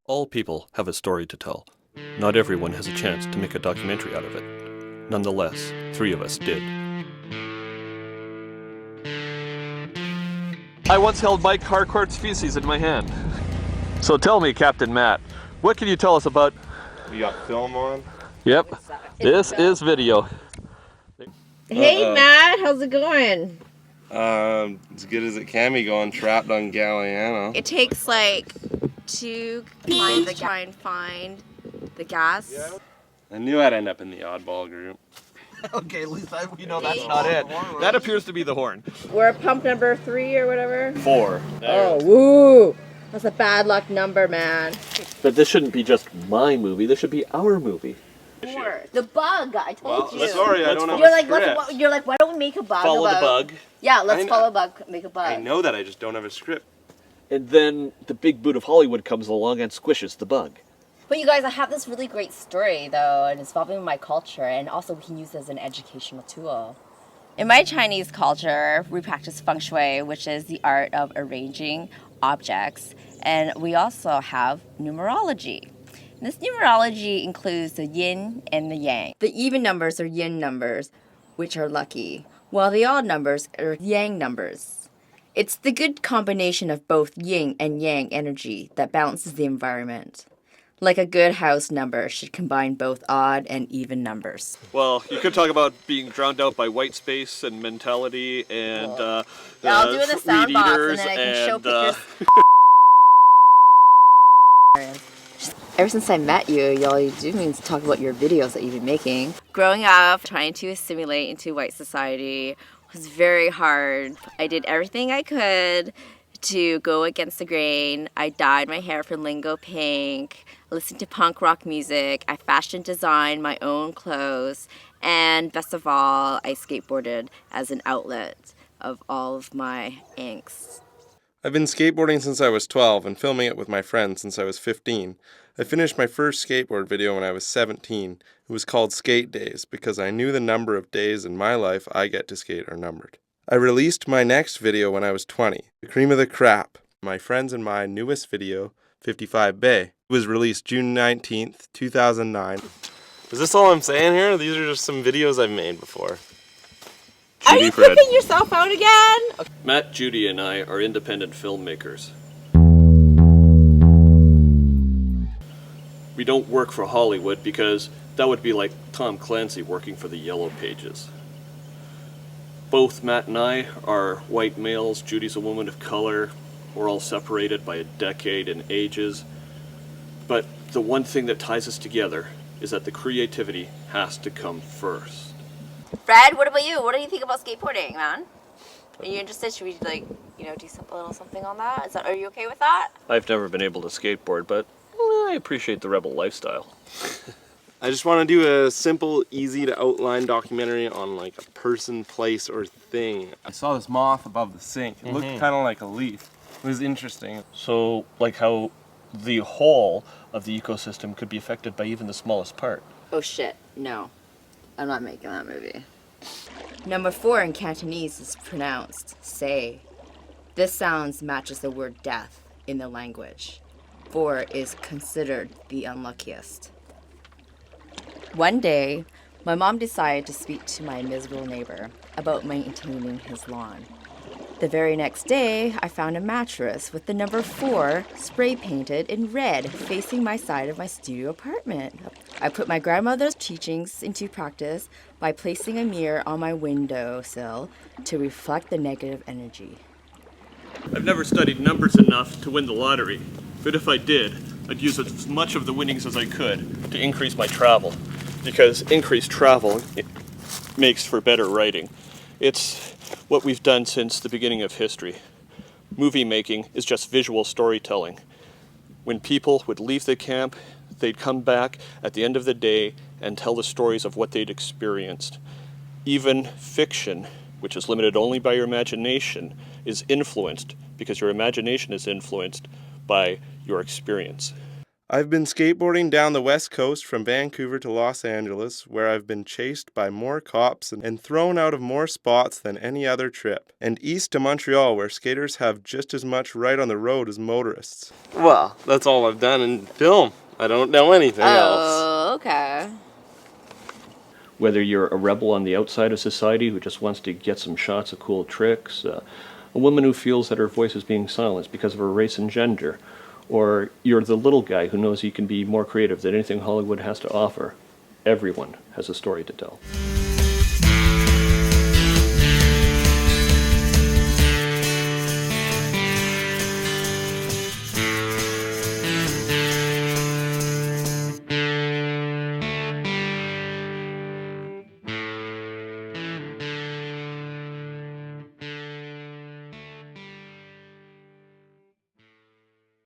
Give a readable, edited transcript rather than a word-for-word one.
All people have a story to tell. Not everyone has a chance to make a documentary out of it. Nonetheless, 3 of us did. I once held Mike Harcourt's feces in my hand. So tell me, Captain Matt, what can you tell us about... You got film on? Yep, this is video. Hey Matt, how's it going? As good as it can be going trapped on Galliano. It takes like 2 lines to try and find the gas. Yeah. I knew I'd end up in the oddball group. Okay, at least we know that's not it. That appears to be the horn. We're at pump number 3 or whatever. 4. Oh, woo! That's a bad luck number, man. But this shouldn't be just my movie, this should be our movie. 4. The bug, I told you. Sorry, I don't have You're a like, script. you're like, why don't we make a bug? Follow the bug. Yeah, let's follow bug, make a bug. I know that, I just don't have a script. And then the big boot of Hollywood comes along and squishes the bug. But you guys, I have this really great story though, and it's involving my culture, and also we can use it as an educational tool. In my Chinese culture, we practice Feng Shui, which is the art of arranging objects, and we also have numerology. This numerology includes the yin and the yang. The even numbers are yin numbers, which are lucky, while the odd numbers are yang numbers. It's the good combination of both yin and yang energy that balances the environment. Like a good house number should combine both odd and even numbers. Well, you could talk about being drowned out by white space and mentality and I'll do it in the sound box and then I can show pictures. Ever since I met you, all you do means talk about your videos that you've been making. Growing up, trying to assimilate into white society was very hard. I did everything I could to go against the grain. I dyed my hair for lingo pink, listened to punk rock music, I fashion designed my own clothes, and best of all, I skateboarded as an outlet of all of my angst. I've been skateboarding since I was 12 and filming it with my friends since I was 15. I finished my first skateboard video when I was 17. It was called Skate Days because I knew the number of days in my life I get to skate are numbered. I released my next video when I was 20, The Cream of the Crap, my friends and my newest video, 55 Bay. It was released June 19th, 2009. Is this all I'm saying here? These are just some videos I've made before. Are you flipping yourself out again? Matt, Judy, and I are independent filmmakers. We don't work for Hollywood because that would be like Tom Clancy working for the Yellow Pages. Both Matt and I are white males, Judy's a woman of color, we're all separated by a decade in ages. But the one thing that ties us together is that the creativity has to come first. Fred, what about you? What do you think about skateboarding, man? Are you interested? Should we do a little something on that? Are you okay with that? I've never been able to skateboard, but I appreciate the rebel lifestyle. I just want to do a simple, easy to outline documentary on like a person, place, or thing. I saw this moth above the sink. It looked kind of like a leaf. It was interesting. So, like how the whole of the ecosystem could be affected by even the smallest part. Oh shit, no. I'm not making that movie. Number 4 in Cantonese is pronounced say. This sound matches the word death in the language. 4 is considered the unluckiest. One day, my mom decided to speak to my miserable neighbor about maintaining his lawn. The very next day, I found a mattress with the number 4 spray painted in red facing my side of my studio apartment. I put my grandmother's teachings into practice by placing a mirror on my windowsill to reflect the negative energy. I've never studied numbers enough to win the lottery, but if I did, I'd use as much of the winnings as I could to increase my travel, because increased travel makes for better writing. It's what we've done since the beginning of history. Movie making is just visual storytelling. When people would leave the camp, they'd come back at the end of the day and tell the stories of what they'd experienced. Even fiction, which is limited only by your imagination, is influenced because your imagination is influenced by your experience. I've been skateboarding down the west coast from Vancouver to Los Angeles, where I've been chased by more cops and thrown out of more spots than any other trip. And east to Montreal, where skaters have just as much right on the road as motorists. Well, that's all I've done in film. I don't know anything else. Oh, okay. Whether you're a rebel on the outside of society who just wants to get some shots of cool tricks, a woman who feels that her voice is being silenced because of her race and gender, or you're the little guy who knows he can be more creative than anything Hollywood has to offer, everyone has a story to tell.